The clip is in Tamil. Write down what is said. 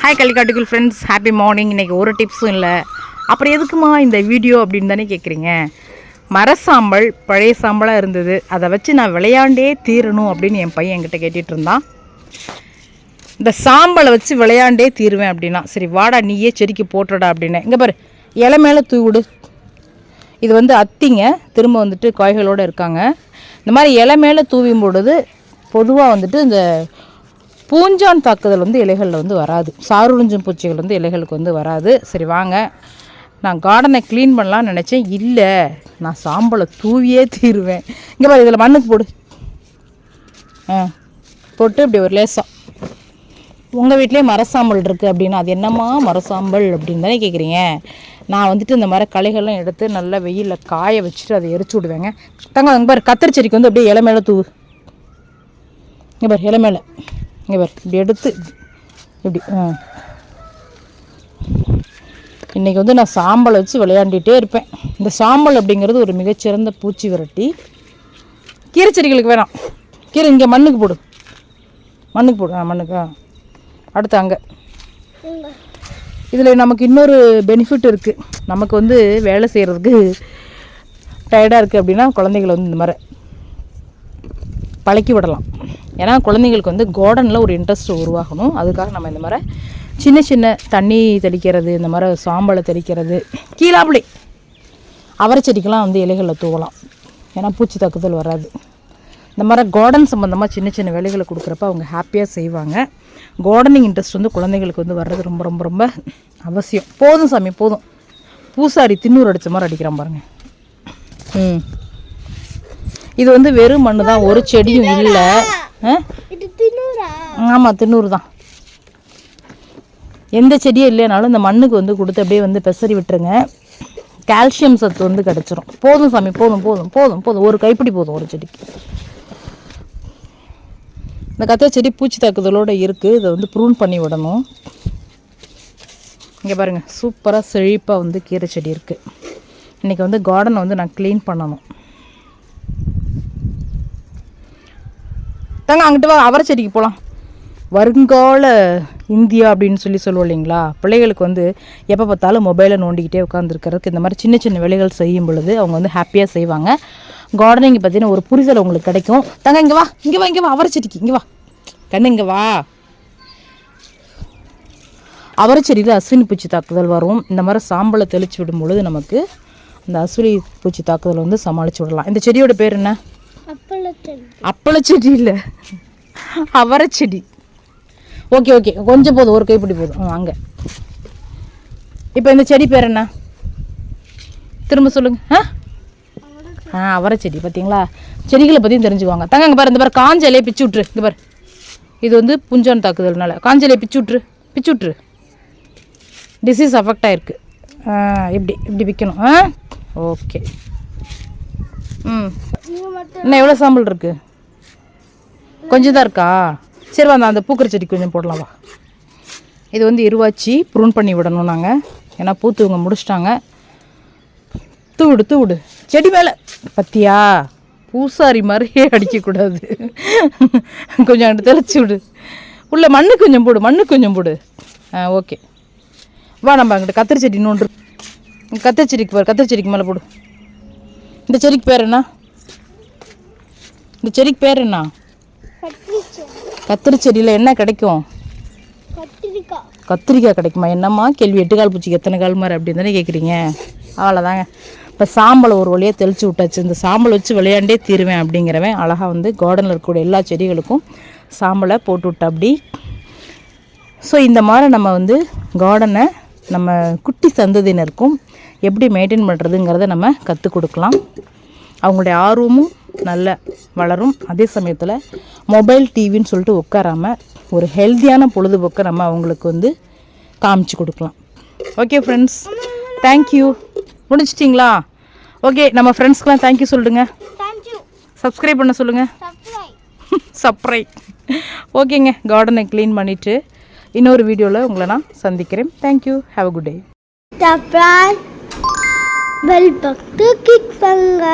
ஹாய் கலிகாட்டுக்குள் ஃப்ரெண்ட்ஸ், ஹாப்பி மார்னிங். இன்றைக்கி ஒரு டிப்ஸும் இல்லை. அப்புறம் எதுக்குமா இந்த வீடியோ அப்படின்னு தானே கேட்குறீங்க. மர சாம்பல் பழைய சாம்பலாக இருந்தது, அதை வச்சு நான் விளையாண்டே தீரணும் அப்படின்னு என் பையன் என்கிட்ட கேட்டுட்டு இருந்தான். இந்த சாம்பலை வச்சு விளையாண்டே தீருவேன் அப்படின்னா, சரி வாடா நீயே செடிக்கு போட்டுடா அப்படின்னு. இங்கே பாரு, இலை மேலே தூவிடு. இது வந்து அத்திங்க திரும்ப வந்துட்டு காய்களோடு இருக்காங்க. இந்த மாதிரி இலை மேலே தூவியும் பொழுது பொதுவாக வந்துட்டு இந்த பூஞ்சான் தாக்குதல் வந்து இலைகளில் வந்து வராது. சாருறிஞ்சும் பூச்சிகள் வந்து இலைகளுக்கு வந்து வராது. சரி வாங்க, நான் கார்டனை க்ளீன் பண்ணலான்னு நினச்சேன். இல்லை, நான் சாம்பலை தூவியே தீருவேன். இங்கே பாரு, இதில் மண்ணுக்கு போடு. போட்டு இப்படி ஒரு லேசாக. உங்கள் வீட்டிலே மரசாம்பல் இருக்குது அப்படின்னா அது என்னம்மா மரசாம்பல் அப்படின்னு தானே கேட்குறீங்க. நான் வந்துட்டு இந்த மாதிரி களைகள்லாம் எடுத்து நல்லா வெயிலில் காய வச்சுட்டு அதை எரிச்சு விடுவேங்க. தங்க அங்கே பாரு, கத்திரி செடிக்கு வந்து அப்படியே இலை மேலே தூவு. இங்கே பாரு, இலை மேலே இங்கே பாரு, இப்படி எடுத்து இப்படி. இன்றைக்கி வந்து நான் சாம்பலை வச்சு விளையாண்டுகிட்டே இருப்பேன். இந்த சாம்பல் அப்படிங்கிறது ஒரு மிகச்சிறந்த பூச்சி விரட்டி. கீரை செடிகளுக்கு வேணாம், கீரை இங்கே மண்ணுக்கு போடு, மண்ணுக்கு போடு. மண்ணுக்கு அடுத்து அங்கே. இதில் நமக்கு இன்னொரு பெனிஃபிட் இருக்குது. நமக்கு வந்து வேலை செய்கிறதுக்கு டயர்டாக இருக்குது அப்படின்னா குழந்தைகளை வந்து இந்த மாதிரி பழக்கி விடலாம். ஏன்னா குழந்தைங்களுக்கு வந்து கார்டனில் ஒரு இன்ட்ரெஸ்ட் உருவாகணும். அதுக்காக நம்ம இந்த மாதிரி சின்ன சின்ன தண்ணி தெளிக்கிறது, இந்த மாதிரி சாம்பலை தெளிக்கிறது. கீழாப்படி அவரை செடிக்கெலாம் வந்து இலைகளில் தூவலாம், ஏன்னா பூச்சி தாக்குதல் வராது. இந்த மாதிரி கார்டன் சம்மந்தமாக சின்ன சின்ன வேலைகளை கொடுக்குறப்ப அவங்க ஹாப்பியாக செய்வாங்க. கார்டனிங் இன்ட்ரெஸ்ட் வந்து குழந்தைங்களுக்கு வந்து வர்றது ரொம்ப ரொம்ப ரொம்ப அவசியம். போதும் சாமி போதும். பூசாரி தின்னூறு அடித்த மாதிரி அடிக்கிறான் பாருங்கள். இது வந்து வெறும் மண்ணு தான், ஒரு செடியும் இல்லை. ஆமாம், தின்னூறு தான். எந்த செடியும் இல்லைனாலும் இந்த மண்ணுக்கு வந்து கொடுத்து அப்படியே வந்து பெசரி விட்டுருங்க. கால்சியம் சத்து வந்து கிடச்சிரும். போதும் சாமி போதும் போதும் போதும் போதும். ஒரு கைப்பிடி போதும் ஒரு செடிக்கு. இந்த கத்திரி செடி பூச்சி தாக்குதலோடு இருக்குது. இதை வந்து ப்ரூன் பண்ணி விடணும். இங்கே பாருங்கள், சூப்பராக செழிப்பாக வந்து கீரை செடி இருக்குது. இன்றைக்கி வந்து கார்டனை வந்து நான் க்ளீன் பண்ணணும். தாங்க அங்கிட்டு வா, அவரை செடிக்கு போகலாம். வருங்கால இந்தியா அப்படின்னு சொல்லுவோம் இல்லைங்களா. பிள்ளைகளுக்கு வந்து எப்போ பார்த்தாலும் மொபைலை நோண்டிக்கிட்டே உட்காந்துருக்கிறதுக்கு இந்த மாதிரி சின்ன சின்ன வேலைகள் செய்யும் பொழுது அவங்க வந்து ஹாப்பியாக செய்வாங்க. கார்டனிங் பார்த்தீங்கன்னா ஒரு புரிதல் உங்களுக்கு கிடைக்கும். தாங்க இங்கே வா, இங்கே வா, இங்கே வா, அவரை செடிக்கு இங்கே வா கண்ணு, இங்கே வா. அவரை செடியில் அஸ்வினி பூச்சி தாக்குதல் வரும். இந்த மாதிரி சாம்பலை தெளித்து விடும் பொழுது நமக்கு அந்த அஸ்வினி பூச்சி தாக்குதல் வந்து சமாளித்து விடலாம். இந்த செடியோட பேர் என்ன? அப்பள செடி இல்லை, அவரை செடி. ஓகே ஓகே, கொஞ்சம் போதும், ஒரு கைப்பிடி போதும். அங்கே இப்போ இந்த செடி பேர் என்ன? திரும்ப சொல்லுங்க. அவரை செடி. பார்த்தீங்களா, செடிகளை பற்றியும் தெரிஞ்சுக்குவாங்க. தங்க அங்கே பாரு, இந்த பாரு காஞ்ச இலையை பிச்சு விட்ரு. இங்கே பாரு, இது வந்து பூஞ்சான் தாக்குதல்னால காஞ்ச இலையை பிச்சு விட்ரு, பிச்சு விட்ரு. டிசீஸ் அஃபெக்ட் ஆகிருக்கு. இப்படி இப்படி விற்கணும். ஓகே. இன்னும் எவ்வளோ சாம்பல் இருக்குது? கொஞ்சம் தான் இருக்கா? சரி வாங்க, அந்த பூக்கிற செடி கொஞ்சம் போடலாம் வா. இது வந்து இருவாச்சி ப்ரூன் பண்ணி விடணும் நாங்கள், ஏன்னா பூத்து இவங்க முடிச்சிட்டாங்க. தூவிடு தூவிடு செடி மேலே. பத்தியா, பூசாரி மாதிரியே அடிக்கக்கூடாது. கொஞ்சம் அங்கிட்டு தெளிச்சு விடு. உள்ள மண்ணு கொஞ்சம் போடு, மண்ணு கொஞ்சம் போடு. ஓகே வா, நம்ம அங்கிட்ட கத்திரி செடி இன்னொன்று. கத்திரி செடிக்கு பாரு, கத்திரி செடிக்கு மேலே போடு. இந்த செடிக்கு பேர் என்ன? இந்த செடிக்கு பேர் என்ன? கத்திரி செடியில் என்ன கிடைக்கும்? கத்திரிக்காய் கிடைக்குமா? என்னம்மா கேள்வி, 8 கால் பூச்சிக்கு எத்தனை கால் மாதிரி அப்படின்னு தானே கேட்குறீங்க. அவ்வளோதாங்க. இப்போ சாம்பலை ஒரு வழியாக தெளித்து விட்டாச்சு. இந்த சாம்பலை வச்சு விளையாண்டே தீருவேன் அப்படிங்கிறவன் அழகாக வந்து கார்டனில் இருக்கக்கூடிய எல்லா செடிகளுக்கும் சாம்பலை போட்டு விட்டா அப்படி. ஸோ இந்த மாதிரி நம்ம வந்து கார்டனை நம்ம குட்டி சந்ததியினருக்கும் எப்படி மெயின்டைன் பண்ணுறதுங்கிறத நம்ம கற்றுக் கொடுக்கலாம். அவங்களுடைய ஆர்வமும் நல்ல வளரும். அதே சமயத்தில் மொபைல் டிவின்னு சொல்லிட்டு உட்காராமல் ஒரு ஹெல்த்தியான பொழுதுபோக்கை நம்ம அவங்களுக்கு வந்து காமிச்சு கொடுக்கலாம். Okay friends, thank you. முடிச்சிட்டிங்களா? ஓகே, நம்ம ஃப்ரெண்ட்ஸ்க்கெலாம் தேங்க்யூ சொல்லுங்க. சப்ஸ்கிரைப் பண்ண சொல்லுங்கள். சப்ஸ்கிரைப். ஓகேங்க, கார்டனை க்ளீன் பண்ணிவிட்டு இன்னொரு வீடியோவில் உங்களை நான் சந்திக்கிறேன். Thank you. Have a good day. Bell button click பண்ணுங்க.